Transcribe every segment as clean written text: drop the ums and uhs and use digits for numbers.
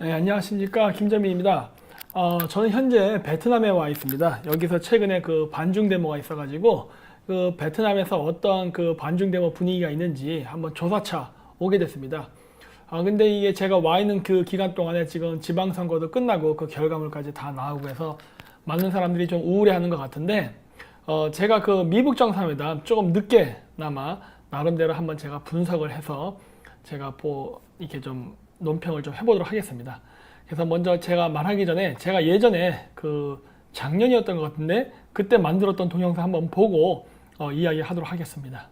네, 안녕하십니까. 김정민입니다. 저는 현재 베트남에 와 있습니다. 여기서 최근에 그 반중 데모가 있어가지고 그 베트남에서 어떤 그 반중 데모 분위기가 있는지 한번 조사차 오게 됐습니다. 근데 이게 제가 와 있는 그 기간 동안에 지금 지방선거도 끝나고 그 결과물까지 다 나오고 해서 많은 사람들이 좀 우울해하는 것 같은데 제가 그 미북 정상회담 조금 늦게나마 나름대로 한번 제가 분석을 해서 제가 이렇게 좀 논평을 좀 해보도록 하겠습니다. 그래서 먼저 제가 말하기 전에 제가 예전에 그 작년이었던 것 같은데 그때 만들었던 동영상 한번 보고 이야기하도록 하겠습니다.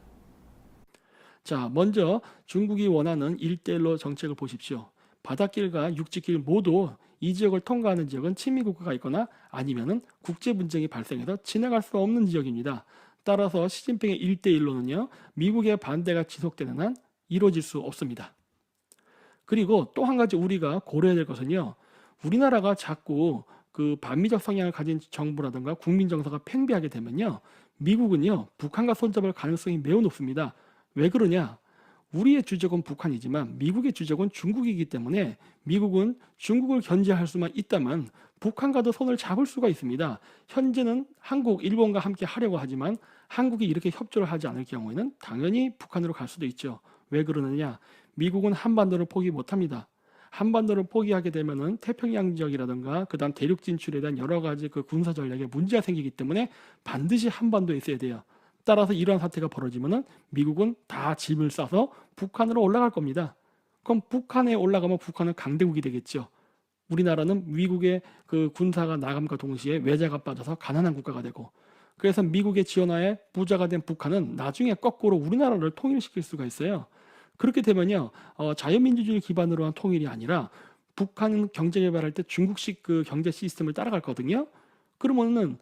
자, 먼저 중국이 원하는 1대1로 정책을 보십시오. 바닷길과 육지길 모두 이 지역을 통과하는 지역은 친미 국가가 있거나 아니면은 국제 분쟁이 발생해서 지나갈 수 없는 지역입니다. 따라서 시진핑의 1대1로는요, 미국의 반대가 지속되는 한 이루어질 수 없습니다. 그리고 또 한 가지 우리가 고려해야 될 것은요, 우리나라가 자꾸 그 반미적 성향을 가진 정부라든가 국민 정서가 팽배하게 되면요, 미국은요, 북한과 손잡을 가능성이 매우 높습니다. 왜 그러냐? 우리의 주적은 북한이지만 미국의 주적은 중국이기 때문에 미국은 중국을 견제할 수만 있다면 북한과도 손을 잡을 수가 있습니다. 현재는 한국, 일본과 함께 하려고 하지만 한국이 이렇게 협조를 하지 않을 경우에는 당연히 북한으로 갈 수도 있죠. 왜 그러느냐? 미국은 한반도를 포기 못합니다. 한반도를 포기하게 되면은 태평양 지역이라든가 그다음 대륙 진출에 대한 여러 가지 그 군사 전략에 문제가 생기기 때문에 반드시 한반도에 있어야 돼요. 따라서 이러한 사태가 벌어지면은 미국은 다 짐을 싸서 북한으로 올라갈 겁니다. 그럼 북한에 올라가면 북한은 강대국이 되겠죠. 우리나라는 미국의 그 군사가 나감과 동시에 외자가 빠져서 가난한 국가가 되고, 그래서 미국의 지원하에 부자가 된 북한은 나중에 거꾸로 우리나라를 통일시킬 수가 있어요. 그렇게 되면요, 자유민주주의 기반으로 한 통일이 아니라 북한 경제 개발할 때 중국식 그 경제 시스템을 따라갈거든요. 그러면은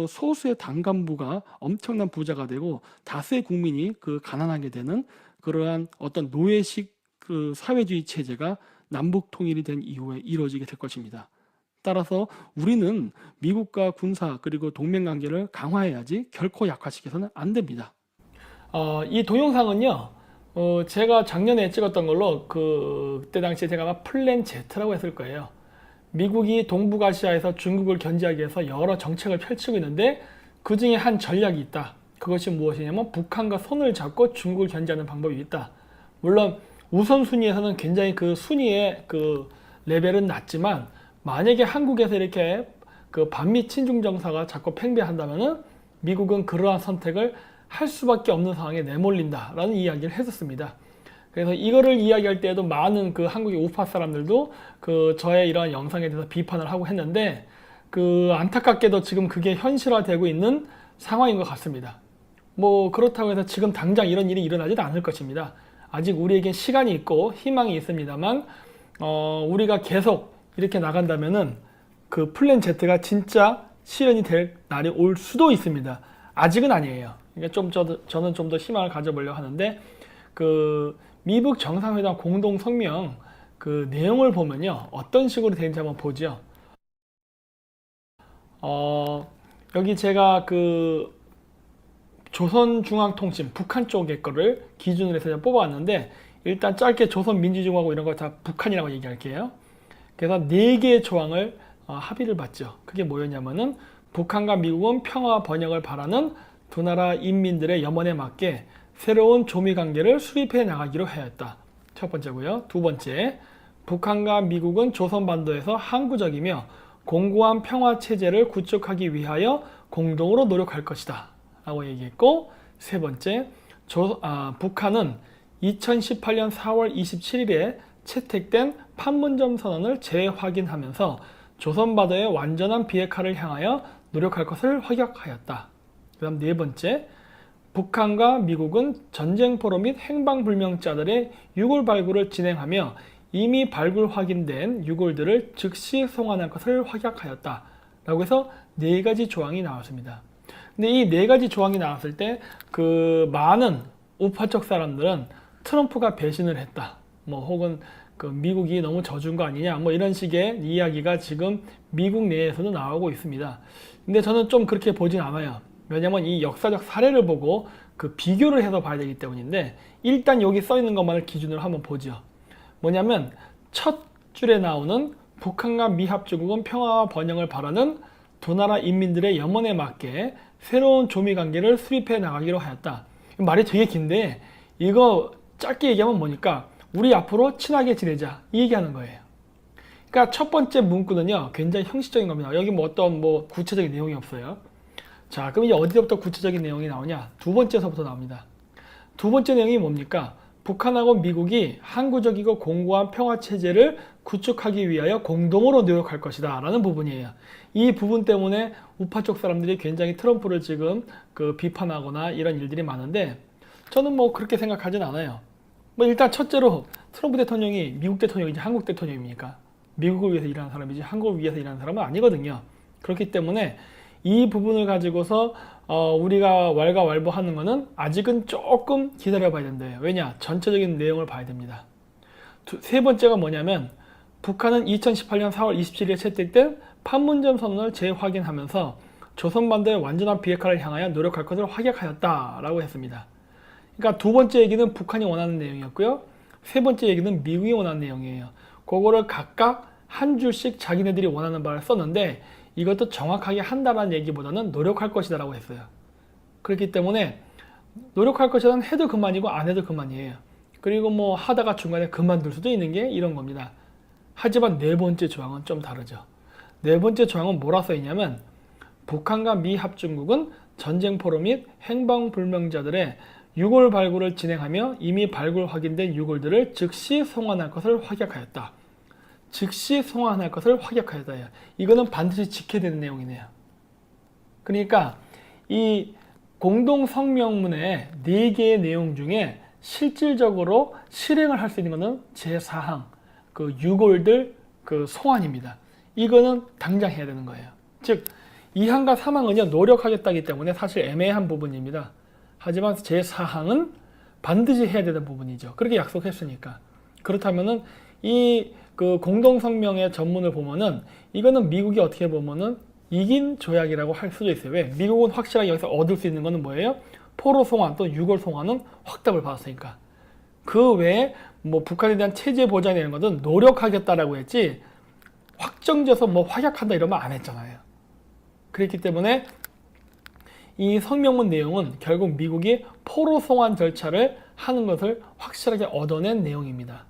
소수의 당간부가 엄청난 부자가 되고 다수의 국민이 그 가난하게 되는 그러한 어떤 노예식 그 사회주의 체제가 남북 통일이 된 이후에 이루어지게 될 것입니다. 따라서 우리는 미국과 군사 그리고 동맹 관계를 강화해야지 결코 약화시켜서는 안 됩니다. 이 동영상은요, 제가 작년에 찍었던 걸로 그때 당시에 제가 아마 플랜 Z라고 했을 거예요. 미국이 동북아시아에서 중국을 견제하기 위해서 여러 정책을 펼치고 있는데 그 중에 한 전략이 있다. 그것이 무엇이냐면 북한과 손을 잡고 중국을 견제하는 방법이 있다. 물론 우선순위에서는 굉장히 그 순위의 그 레벨은 낮지만 만약에 한국에서 이렇게 그 반미 친중 정서가 자꾸 팽배한다면은 미국은 그러한 선택을 할 수밖에 없는 상황에 내몰린다라는 이야기를 했었습니다. 그래서 이거를 이야기할 때에도 많은 그 한국의 우파 사람들도 그 저의 이러한 영상에 대해서 비판을 하고 했는데 그 안타깝게도 지금 그게 현실화되고 있는 상황인 것 같습니다. 뭐 그렇다고 해서 지금 당장 이런 일이 일어나지도 않을 것입니다. 아직 우리에게 시간이 있고 희망이 있습니다만 우리가 계속 이렇게 나간다면은 그 플랜 Z가 진짜 실현이 될 날이 올 수도 있습니다. 아직은 아니에요. 그러니까 저는 좀 더 희망을 가져보려고 하는데 그 미북 정상회담 공동 성명 그 내용을 보면요, 어떤 식으로 되는지 한번 보죠. 여기 제가 그 조선중앙통신 북한 쪽의 거를 기준으로 해서 뽑아왔는데 일단 짧게 조선민주주의공화국 이런 거 다 북한이라고 얘기할게요. 그래서 4개의 조항을 합의를 봤죠. 그게 뭐였냐면은 북한과 미국은 평화 번영을 바라는 두 나라 인민들의 염원에 맞게 새로운 조미 관계를 수립해 나가기로 하였다. 첫 번째고요. 두 번째, 북한과 미국은 조선반도에서 항구적이며 공고한 평화 체제를 구축하기 위하여 공동으로 노력할 것이다. 라고 얘기했고, 세 번째, 북한은 2018년 4월 27일에 채택된 판문점 선언을 재확인하면서 조선반도의 완전한 비핵화를 향하여 노력할 것을 확약하였다. 그 다음 네 번째, 북한과 미국은 전쟁포로 및 행방불명자들의 유골 발굴을 진행하며 이미 발굴 확인된 유골들을 즉시 송환할 것을 확약하였다. 라고 해서 4가지 조항이 나왔습니다. 근데 이 4가지 조항이 나왔을 때 그 많은 우파적 사람들은 트럼프가 배신을 했다. 뭐 혹은 그 미국이 너무 져준 거 아니냐. 뭐 이런 식의 이야기가 지금 미국 내에서도 나오고 있습니다. 근데 저는 좀 그렇게 보진 않아요. 왜냐면 이 역사적 사례를 보고 그 비교를 해서 봐야 되기 때문인데 일단 여기 써 있는 것만을 기준으로 한번 보죠. 뭐냐면 첫 줄에 나오는 북한과 미합중국은 평화와 번영을 바라는 두 나라 인민들의 염원에 맞게 새로운 조미 관계를 수립해 나가기로 하였다. 말이 되게 긴데 이거 짧게 얘기하면 뭐니까 우리 앞으로 친하게 지내자 이 얘기하는 거예요. 그러니까 첫 번째 문구는요 굉장히 형식적인 겁니다. 여기 뭐 어떤 구체적인 내용이 없어요. 자, 그럼 이제 어디서부터 구체적인 내용이 나오냐? 두 번째서부터 나옵니다. 두 번째 내용이 뭡니까? 북한하고 미국이 항구적이고 공고한 평화체제를 구축하기 위하여 공동으로 노력할 것이다 라는 부분이에요. 이 부분 때문에 우파 쪽 사람들이 굉장히 트럼프를 지금 비판하거나 이런 일들이 많은데 저는 그렇게 생각하진 않아요. 일단 첫째로 트럼프 대통령이 미국 대통령이지 한국 대통령입니까? 미국을 위해서 일하는 사람이지 한국을 위해서 일하는 사람은 아니거든요. 그렇기 때문에 이 부분을 가지고서 우리가 왈가왈부하는 거는 아직은 조금 기다려 봐야 된대요. 왜냐? 전체적인 내용을 봐야 됩니다. 세 번째가 뭐냐면 북한은 2018년 4월 27일에 채택된 판문점 선언을 재확인하면서 조선반도의 완전한 비핵화를 향하여 노력할 것을 확약하였다라고 했습니다. 그러니까 두 번째 얘기는 북한이 원하는 내용이었고요. 세 번째 얘기는 미국이 원하는 내용이에요. 그거를 각각 한 줄씩 자기네들이 원하는 바를 썼는데 이것도 정확하게 한다라는 얘기보다는 노력할 것이다 라고 했어요. 그렇기 때문에 노력할 것이라는 해도 그만이고 안 해도 그만이에요. 그리고 하다가 중간에 그만둘 수도 있는 게 이런 겁니다. 하지만 네 번째 조항은 좀 다르죠. 네 번째 조항은 뭐라 써있냐면 북한과 미합중국은 전쟁포로 및 행방불명자들의 유골 발굴을 진행하며 이미 발굴 확인된 유골들을 즉시 송환할 것을 확약하였다. 즉시 송환할 것을 확약하였다. 이거는 반드시 지켜야 되는 내용이네요. 그러니까 이 공동성명문의 4개의 내용 중에 실질적으로 실행을 할 수 있는 것은 제4항 유골들 송환입니다. 이거는 당장 해야 되는 거예요. 즉 2항과 3항은요 노력하겠다기 때문에 사실 애매한 부분입니다. 하지만 제4항은 반드시 해야 되는 부분이죠. 그렇게 약속했으니까. 그렇다면은 이 공동성명의 전문을 보면은 이거는 미국이 어떻게 보면은 이긴 조약이라고 할 수도 있어요. 왜? 미국은 확실하게 여기서 얻을 수 있는 거는 뭐예요? 포로 송환 또 유골 송환은 확답을 받았으니까. 그 외에 북한에 대한 체제 보장이 되는 것은 노력하겠다라고 했지 확정져서 확약한다 이러면 안 했잖아요. 그렇기 때문에 이 성명문 내용은 결국 미국이 포로 송환 절차를 하는 것을 확실하게 얻어낸 내용입니다.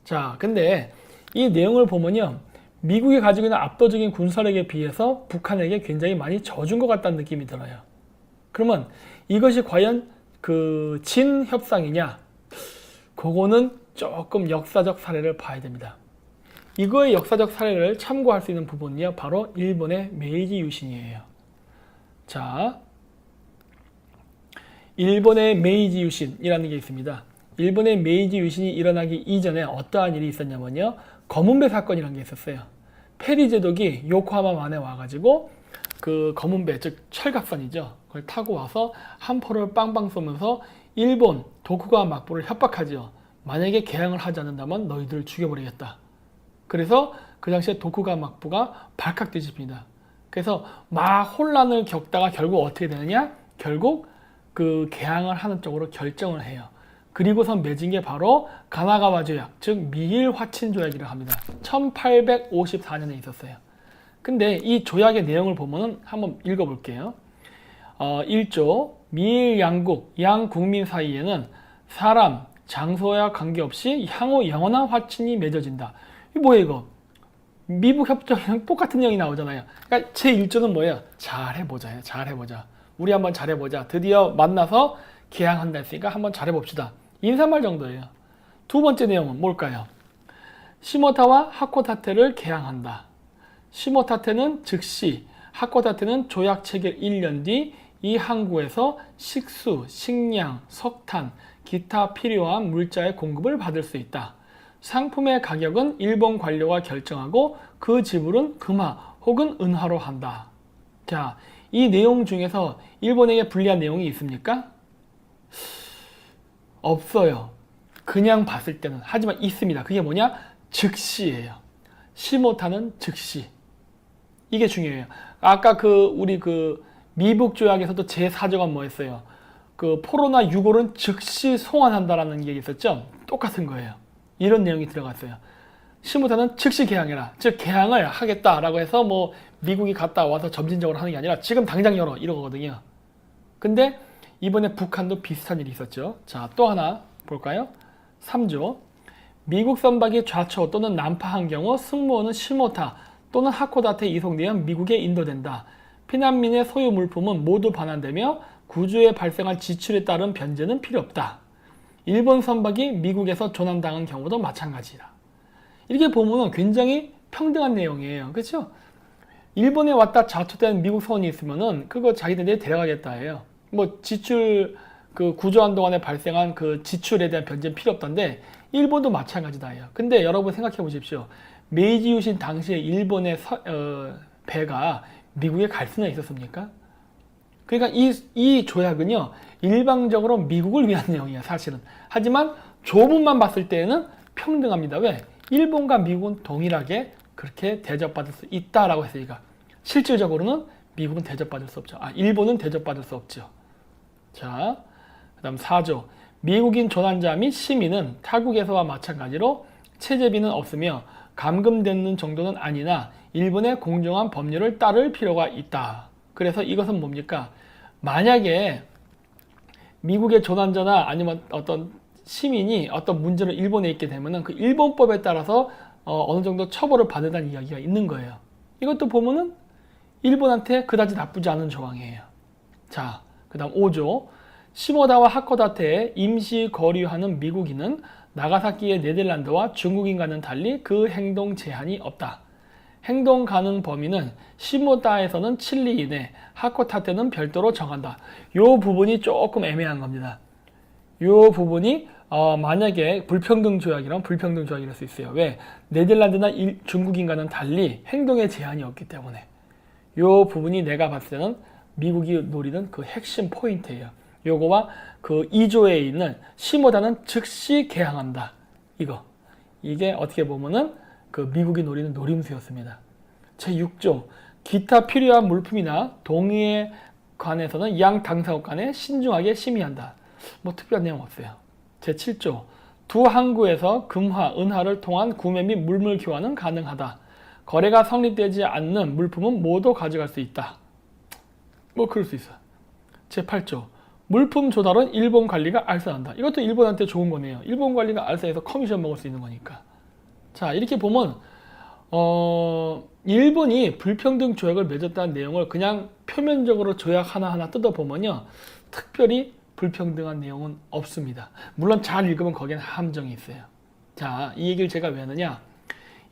자, 근데 이 내용을 보면요. 미국이 가지고 있는 압도적인 군사력에 비해서 북한에게 굉장히 많이 져준 것 같다는 느낌이 들어요. 그러면 이것이 과연 진협상이냐? 그거는 조금 역사적 사례를 봐야 됩니다. 이거의 역사적 사례를 참고할 수 있는 부분이요. 바로 일본의 메이지 유신이에요. 자, 일본의 메이지 유신이라는 게 있습니다. 일본의 메이지 유신이 일어나기 이전에 어떠한 일이 있었냐면요. 검은배 사건이라는 게 있었어요. 페리 제독이 요코하마만에 와가지고 검은배, 즉 철갑선이죠. 그걸 타고 와서 함포를 빵빵 쏘면서 일본 도쿠가와 막부를 협박하죠. 만약에 개항을 하지 않는다면 너희들을 죽여버리겠다. 그래서 그 당시에 도쿠가와 막부가 발칵 뒤집힙니다. 그래서 막 혼란을 겪다가 결국 어떻게 되느냐? 결국 개항을 하는 쪽으로 결정을 해요. 그리고선 맺은 게 바로 가나가와 조약, 즉 미일 화친 조약이라고 합니다. 1854년에 있었어요. 근데 이 조약의 내용을 보면은 한번 읽어볼게요. 1조 미일 양국, 양국민 사이에는 사람, 장소와 관계없이 향후 영원한 화친이 맺어진다. 이게 뭐예요 이거? 미북 협정이랑 똑같은 내용이 나오잖아요. 그러니까 제1조는 뭐예요? 잘해보자요. 잘해보자. 우리 한번 잘해보자. 드디어 만나서 개항한다 했으니까 한번 잘해봅시다. 인사말 정도예요. 두 번째 내용은 뭘까요? 시모타와 하코다테를 개항한다. 시모타테는 즉시, 하코다테는 조약 체결 1년 뒤 이 항구에서 식수, 식량, 석탄, 기타 필요한 물자의 공급을 받을 수 있다. 상품의 가격은 일본 관료가 결정하고 그 지불은 금화 혹은 은화로 한다. 자, 이 내용 중에서 일본에게 불리한 내용이 있습니까? 없어요. 그냥 봤을 때는. 하지만 있습니다. 그게 뭐냐? 즉시예요. 시모타는 즉시. 이게 중요해요. 아까 우리 미북 조약에서도 제4조가 뭐였어요? 포로나 유골은 즉시 송환한다라는 게 있었죠? 똑같은 거예요. 이런 내용이 들어갔어요. 시모다는 즉시 개항해라. 즉 개항을 하겠다라고 해서 뭐 미국이 갔다 와서 점진적으로 하는 게 아니라 지금 당장 열어 이러거든요. 근데 이번에 북한도 비슷한 일이 있었죠. 자, 또 하나 볼까요? 3조. 미국 선박이 좌초 또는 난파한 경우 승무원은 시모타 또는 하코다테에 이송되어 미국에 인도된다. 피난민의 소유 물품은 모두 반환되며 구조에 발생한 지출에 따른 변제는 필요 없다. 일본 선박이 미국에서 조난당한 경우도 마찬가지다. 이렇게 보면 굉장히 평등한 내용이에요. 그렇죠? 일본에 왔다 좌초된 미국 선원이 있으면은 그거 자기들이 데려가겠다 해요. 뭐 지출 그 구조한 동안에 발생한 그 지출에 대한 변제는 필요 없던데 일본도 마찬가지다 해요. 근데 여러분 생각해 보십시오. 메이지 유신 당시에 일본의 배가 미국에 갈 수는 있었습니까? 그러니까 이 조약은요, 일방적으로 미국을 위한 내용이에요, 사실은. 하지만 조문만 봤을 때에는 평등합니다. 왜? 일본과 미국은 동일하게 그렇게 대접받을 수 있다라고 했으니까. 실질적으로는 미국은 대접받을 수 없죠. 일본은 대접받을 수 없죠. 자, 그 다음 4조. 미국인 조난자 및 시민은 타국에서와 마찬가지로 체재비는 없으며 감금되는 정도는 아니나 일본의 공정한 법률을 따를 필요가 있다. 그래서 이것은 뭡니까? 만약에 미국의 조난자나 아니면 어떤 시민이 어떤 문제로 일본에 있게 되면은 그 일본법에 따라서 어느 정도 처벌을 받는다는 이야기가 있는 거예요. 이것도 보면은 일본한테 그다지 나쁘지 않은 조항이에요. 자, 그 다음 5조. 시모다와 하코다테에 임시 거류하는 미국인은 나가사키의 네덜란드와 중국인과는 달리 그 행동 제한이 없다. 행동 가능 범위는 시모다에서는 칠리 이내, 하코다테는 별도로 정한다. 요 부분이 조금 애매한 겁니다. 요 부분이 만약에 불평등 조약이라면 불평등 조약이랄 수 있어요. 왜? 네덜란드나 중국인과는 달리 행동에 제한이 없기 때문에. 요 부분이 내가 봤을 때는 미국이 노리는 그 핵심 포인트예요. 요거와 그 2조에 있는 시모다는 즉시 개항한다. 이게 어떻게 보면은 그 미국이 노리는 노림수였습니다. 제6조. 기타 필요한 물품이나 동의에 관해서는 양 당사국 간에 신중하게 심의한다. 뭐 특별한 내용 없어요. 제7조. 두 항구에서 금화, 은화를 통한 구매 및 물물 교환은 가능하다. 거래가 성립되지 않는 물품은 모두 가져갈 수 있다. 뭐 그럴 수 있어요. 제8조. 물품 조달은 일본 관리가 알선한다. 이것도 일본한테 좋은 거네요. 일본 관리가 알선해서 커미션 먹을 수 있는 거니까. 자, 이렇게 보면 일본이 불평등 조약을 맺었다는 내용을 그냥 표면적으로 조약 하나하나 뜯어보면요, 특별히 불평등한 내용은 없습니다. 물론 잘 읽으면 거기에는 함정이 있어요. 자, 이 얘기를 제가 왜 하느냐.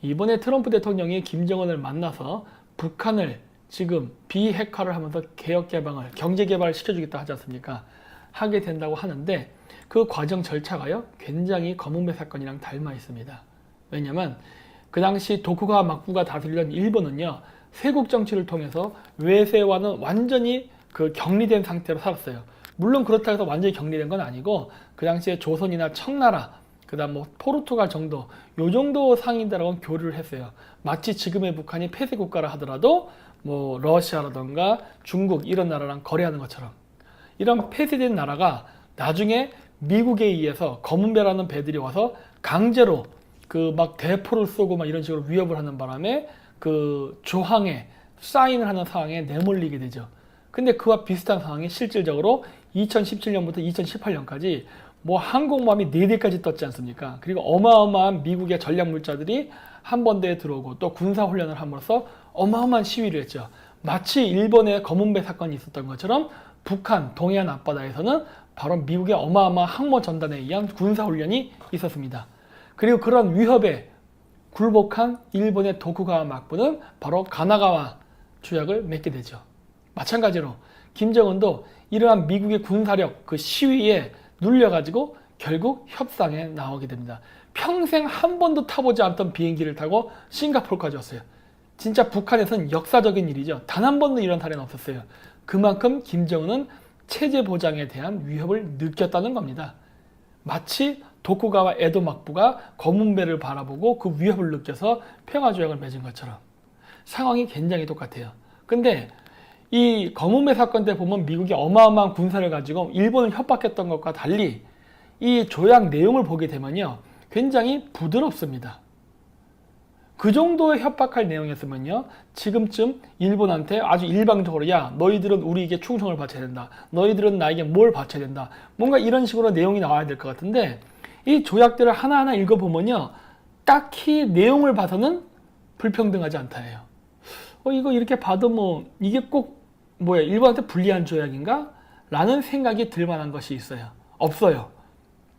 이번에 트럼프 대통령이 김정은을 만나서 북한을 지금 비핵화를 하면서 개혁개방을, 경제개발을 시켜주겠다 하지 않습니까? 하게 된다고 하는데 그 과정 절차가요, 굉장히 검은배 사건이랑 닮아 있습니다. 왜냐면 그 당시 도쿠가와 막부가 다스리던 일본은요, 세국 정치를 통해서 외세와는 완전히 그 격리된 상태로 살았어요. 물론 그렇다고 해서 완전히 격리된 건 아니고 그 당시에 조선이나 청나라, 그 다음 뭐 포르투갈 정도, 요 정도 상인들하고는 교류를 했어요. 마치 지금의 북한이 폐쇄 국가라 하더라도 뭐 러시아라던가 중국 이런 나라랑 거래하는 것처럼, 이런 폐쇄된 나라가 나중에 미국에 의해서 검은배라는 배들이 와서 강제로 그 막 대포를 쏘고 막 이런 식으로 위협을 하는 바람에 그 조항에 사인을 하는 상황에 내몰리게 되죠. 근데 그와 비슷한 상황이 실질적으로 2017년부터 2018년까지 뭐 항공모함이 4대까지 떴지 않습니까? 그리고 어마어마한 미국의 전략물자들이 한번대에 들어오고 또 군사훈련을 함으로써 어마어마한 시위를 했죠. 마치 일본의 검은배 사건이 있었던 것처럼 북한 동해안 앞바다에서는 바로 미국의 어마어마한 항모 전단에 의한 군사훈련이 있었습니다. 그리고 그런 위협에 굴복한 일본의 도쿠가와 막부는 바로 가나가와 조약을 맺게 되죠. 마찬가지로 김정은도 이러한 미국의 군사력 그 시위에 눌려가지고 결국 협상에 나오게 됩니다. 평생 한 번도 타보지 않던 비행기를 타고 싱가포르까지 왔어요. 진짜 북한에서는 역사적인 일이죠. 단 한 번도 이런 사례는 없었어요. 그만큼 김정은은 체제 보장에 대한 위협을 느꼈다는 겁니다. 마치 도쿠가와 에도 막부가 검은배를 바라보고 그 위협을 느껴서 평화조약을 맺은 것처럼 상황이 굉장히 똑같아요. 근데 이 검은배 사건 때 보면 미국이 어마어마한 군사를 가지고 일본을 협박했던 것과 달리 이 조약 내용을 보게 되면요, 굉장히 부드럽습니다. 그 정도의 협박할 내용이었으면요, 지금쯤 일본한테 아주 일방적으로 야 너희들은 우리에게 충성을 바쳐야 된다, 너희들은 나에게 뭘 바쳐야 된다, 뭔가 이런 식으로 내용이 나와야 될 것 같은데, 이 조약들을 하나하나 읽어보면요 딱히 내용을 봐서는 불평등하지 않다예요. 이거 이렇게 봐도 뭐 이게 꼭 뭐야 일본한테 불리한 조약인가? 라는 생각이 들 만한 것이 있어요. 없어요.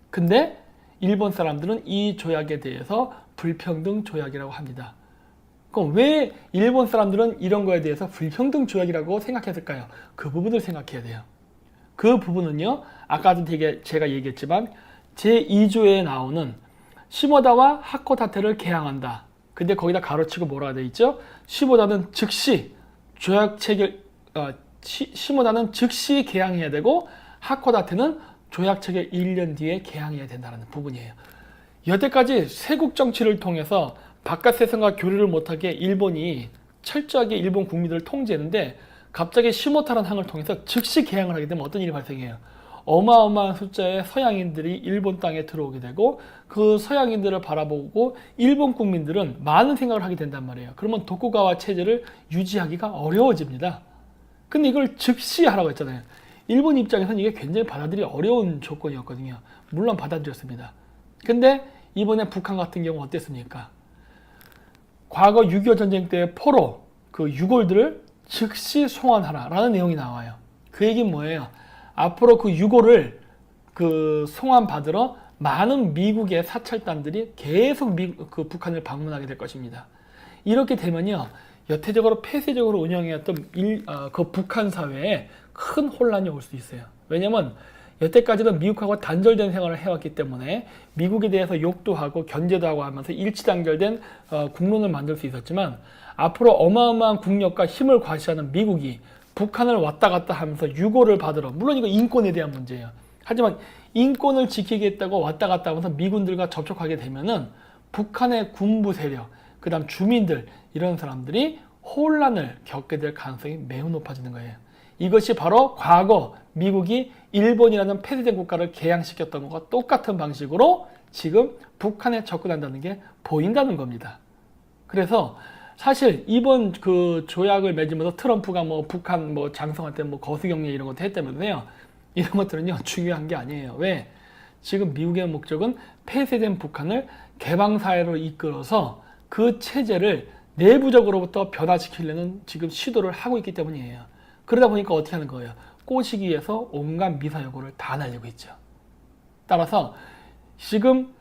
근데 일본 사람들은 이 조약에 대해서 불평등 조약이라고 합니다. 그럼 왜 일본 사람들은 이런 거에 대해서 불평등 조약이라고 생각했을까요? 그 부분을 생각해야 돼요. 그 부분은요, 아까도 되게 제가 얘기했지만 제2조에 나오는 시모다와 하코다테를 개항한다. 근데 거기다 가로치고 뭐라고 되어 있죠? 시모다는 즉시 조약 체결, 시모다는 즉시 개항해야 되고 하코다테는 조약 체결 1년 뒤에 개항해야 된다는 부분이에요. 여태까지 세국 정치를 통해서 바깥 세상과 교류를 못하게 일본이 철저하게 일본 국민들을 통제했는데, 갑자기 시모타라는 항을 통해서 즉시 개항을 하게 되면 어떤 일이 발생해요? 어마어마한 숫자의 서양인들이 일본 땅에 들어오게 되고, 그 서양인들을 바라보고 일본 국민들은 많은 생각을 하게 된단 말이에요. 그러면 도쿠가와 체제를 유지하기가 어려워집니다. 근데 이걸 즉시 하라고 했잖아요. 일본 입장에서는 이게 굉장히 받아들이기 어려운 조건이었거든요. 물론 받아들였습니다. 근데 이번에 북한 같은 경우 어땠습니까? 과거 6.25 전쟁 때 포로 그 유골들을 즉시 송환하라라는 내용이 나와요. 그 얘기는 뭐예요? 앞으로 그 유골을 그 송환받으러 많은 미국의 사찰단들이 계속 그 북한을 방문하게 될 것입니다. 이렇게 되면요, 여태적으로 폐쇄적으로 운영해왔던 그 북한 사회에 큰 혼란이 올 수 있어요. 왜냐면 여태까지는 미국하고 단절된 생활을 해왔기 때문에 미국에 대해서 욕도 하고 견제도 하고 하면서 일치단결된 국론을 만들 수 있었지만, 앞으로 어마어마한 국력과 힘을 과시하는 미국이 북한을 왔다 갔다 하면서 유고를 받으러, 물론 이거 인권에 대한 문제예요. 하지만 인권을 지키겠다고 왔다 갔다 하면서 미군들과 접촉하게 되면은 북한의 군부 세력, 그 다음 주민들, 이런 사람들이 혼란을 겪게 될 가능성이 매우 높아지는 거예요. 이것이 바로 과거 미국이 일본이라는 폐쇄된 국가를 개항시켰던 것과 똑같은 방식으로 지금 북한에 접근한다는 게 보인다는 겁니다. 그래서 사실 이번 그 조약을 맺으면서 트럼프가 뭐 북한 뭐 장성한테 뭐 거수경례 이런 것도 했다면서요. 이런 것들은요 중요한 게 아니에요. 왜? 지금 미국의 목적은 폐쇄된 북한을 개방사회로 이끌어서 그 체제를 내부적으로부터 변화시키려는 지금 시도를 하고 있기 때문이에요. 그러다 보니까 어떻게 하는 거예요? 꼬시기 위해서 온갖 미사여구를 다 날리고 있죠. 따라서 지금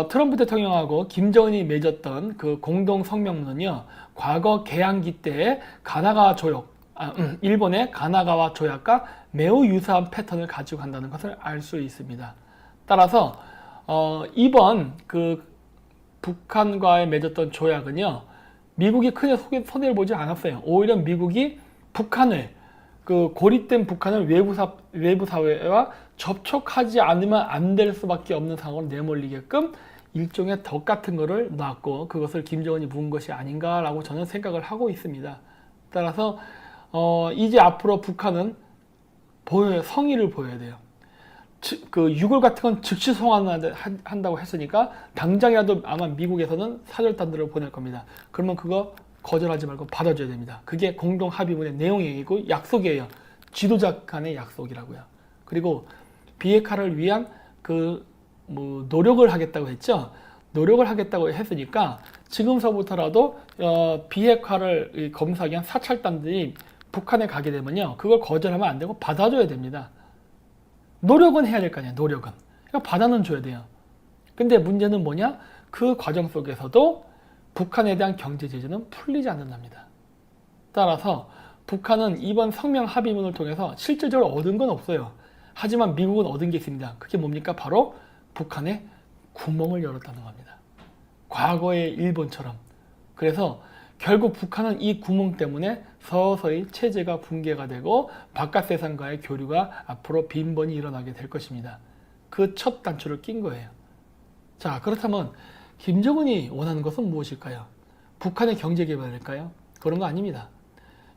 트럼프 대통령하고 김정은이 맺었던 그 공동 성명문은요, 과거 개항기 때의 일본의 가나가와 조약과 매우 유사한 패턴을 가지고 간다는 것을 알 수 있습니다. 따라서 이번 그 북한과의 맺었던 조약은요, 미국이 크게 손해를 보지 않았어요. 오히려 미국이 북한을, 그 고립된 북한을 외부 사회와 접촉하지 않으면 안 될 수밖에 없는 상황으로 내몰리게끔 일종의 덕 같은 거를 놨고, 그것을 김정은이 부은 것이 아닌가라고 저는 생각을 하고 있습니다. 따라서 이제 앞으로 북한은 성의를 보여야 돼요. 그 유골 같은 건 즉시 송환한다고 했으니까 당장이라도 아마 미국에서는 사절단들을 보낼 겁니다. 그러면 그거 거절하지 말고 받아줘야 됩니다. 그게 공동 합의문의 내용이고 약속이에요. 지도자 간의 약속이라고요. 그리고 비핵화를 위한 노력을 하겠다고 했죠. 노력을 하겠다고 했으니까 지금서부터라도 비핵화를 검사하기 위한 사찰단들이 북한에 가게 되면요, 그걸 거절하면 안 되고 받아줘야 됩니다. 노력은 해야 될 거 아니에요. 노력은. 그러니까 받아는 줘야 돼요. 근데 문제는 뭐냐? 그 과정 속에서도 북한에 대한 경제 제재는 풀리지 않는답니다. 따라서 북한은 이번 성명 합의문을 통해서 실질적으로 얻은 건 없어요. 하지만 미국은 얻은 게 있습니다. 그게 뭡니까? 바로 북한에 구멍을 열었다는 겁니다. 과거의 일본처럼. 그래서 결국 북한은 이 구멍 때문에 서서히 체제가 붕괴가 되고 바깥 세상과의 교류가 앞으로 빈번히 일어나게 될 것입니다. 그 첫 단추를 낀 거예요. 자, 그렇다면 김정은이 원하는 것은 무엇일까요? 북한의 경제 개발일까요? 그런 거 아닙니다.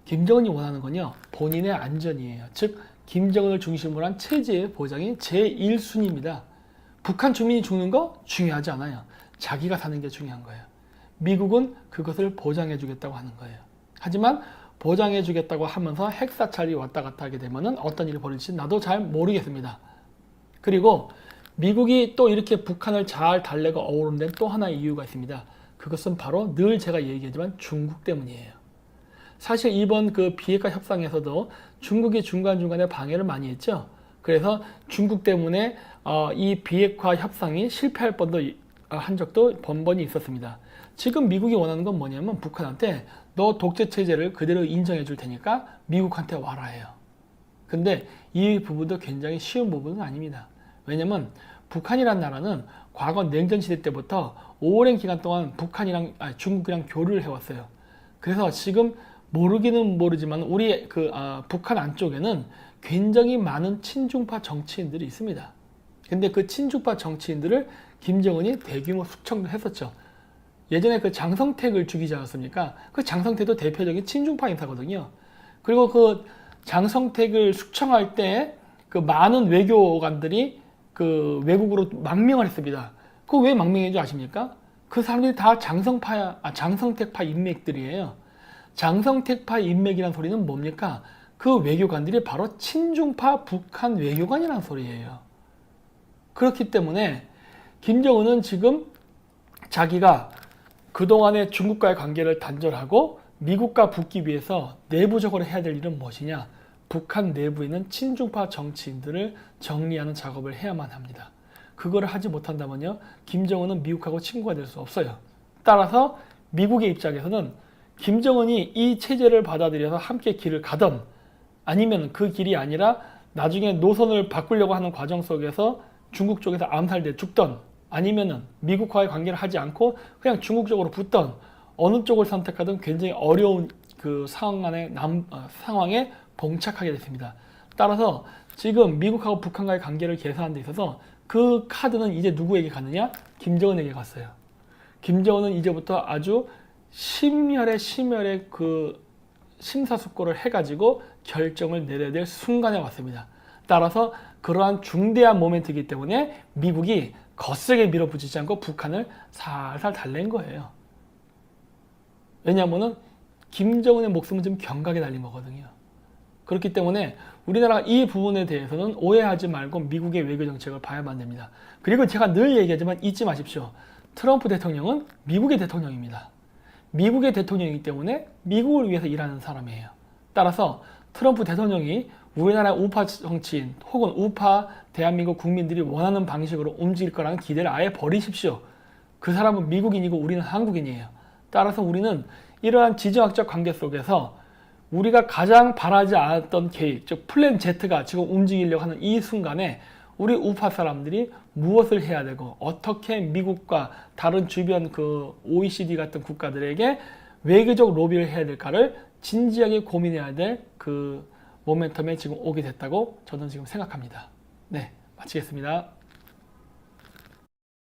김정은이 원하는 건요, 본인의 안전이에요. 즉 김정은을 중심으로 한 체제의 보장이 제1순위입니다. 북한 주민이 죽는 거 중요하지 않아요. 자기가 사는 게 중요한 거예요. 미국은 그것을 보장해 주겠다고 하는 거예요. 하지만 보장해 주겠다고 하면서 핵사찰이 왔다 갔다 하게 되면 어떤 일이 벌어질지 나도 잘 모르겠습니다. 그리고 미국이 또 이렇게 북한을 잘 달래고 어우르는 데는 또 하나의 이유가 있습니다. 그것은 바로 늘 제가 얘기하지만 중국 때문이에요. 사실 이번 그 비핵화 협상에서도 중국이 중간중간에 방해를 많이 했죠. 그래서 중국 때문에 이 비핵화 협상이 실패할 뻔도 한 적도 번번이 있었습니다. 지금 미국이 원하는 건 뭐냐면 북한한테 너 독재 체제를 그대로 인정해 줄 테니까 미국한테 와라 해요. 근데 이 부분도 굉장히 쉬운 부분은 아닙니다. 왜냐면 북한이란 나라는 과거 냉전시대 때부터 오랜 기간 동안 중국이랑 교류를 해왔어요. 그래서 지금 모르기는 모르지만 우리 북한 안쪽에는 굉장히 많은 친중파 정치인들이 있습니다. 근데 그 친중파 정치인들을 김정은이 대규모 숙청도 했었죠. 예전에 그 장성택을 죽이지 않았습니까? 그 장성택도 대표적인 친중파 인사거든요. 그리고 그 장성택을 숙청할 때 그 많은 외교관들이 그 외국으로 망명을 했습니다. 그 왜 망명인 줄 아십니까? 그 사람들이 다 장성택파 인맥들이에요. 장성택파 인맥이란 소리는 뭡니까? 그 외교관들이 바로 친중파 북한 외교관이라는 소리예요. 그렇기 때문에 김정은은 지금 자기가 그동안의 중국과의 관계를 단절하고 미국과 붙기 위해서 내부적으로 해야 될 일은 무엇이냐? 북한 내부에 있는 친중파 정치인들을 정리하는 작업을 해야만 합니다. 그걸 하지 못한다면요, 김정은은 미국하고 친구가 될 수 없어요. 따라서 미국의 입장에서는 김정은이 이 체제를 받아들여서 함께 길을 가던, 아니면 그 길이 아니라 나중에 노선을 바꾸려고 하는 과정 속에서 중국 쪽에서 암살돼 죽던, 아니면은 미국과의 관계를 하지 않고 그냥 중국 쪽으로 붙던, 어느 쪽을 선택하든 굉장히 어려운 그 상황에 봉착하게 됐습니다. 따라서 지금 미국하고 북한과의 관계를 개선하는 데 있어서 그 카드는 이제 누구에게 가느냐? 김정은에게 갔어요. 김정은은 이제부터 아주 심혈의 그 심사숙고를 해가지고 결정을 내려야 될 순간에 왔습니다. 따라서 그러한 중대한 모멘트이기 때문에 미국이 거세게 밀어붙이지 않고 북한을 살살 달랜 거예요. 왜냐하면 김정은의 목숨은 지금 경각에 달린 거거든요. 그렇기 때문에 우리나라가 이 부분에 대해서는 오해하지 말고 미국의 외교 정책을 봐야만 됩니다. 그리고 제가 늘 얘기하지만 잊지 마십시오. 트럼프 대통령은 미국의 대통령입니다. 미국의 대통령이기 때문에 미국을 위해서 일하는 사람이에요. 따라서 트럼프 대통령이 우리나라 우파 정치인 혹은 우파 대한민국 국민들이 원하는 방식으로 움직일 거라는 기대를 아예 버리십시오. 그 사람은 미국인이고 우리는 한국인이에요. 따라서 우리는 이러한 지정학적 관계 속에서 우리가 가장 바라지 않았던 계획, 즉 플랜 Z가 지금 움직이려고 하는 이 순간에 우리 우파 사람들이 무엇을 해야 되고 어떻게 미국과 다른 주변 그 OECD 같은 국가들에게 외교적 로비를 해야 될까를 진지하게 고민해야 될 그 모멘텀에 지금 오게 됐다고 저는 지금 생각합니다. 네, 마치겠습니다.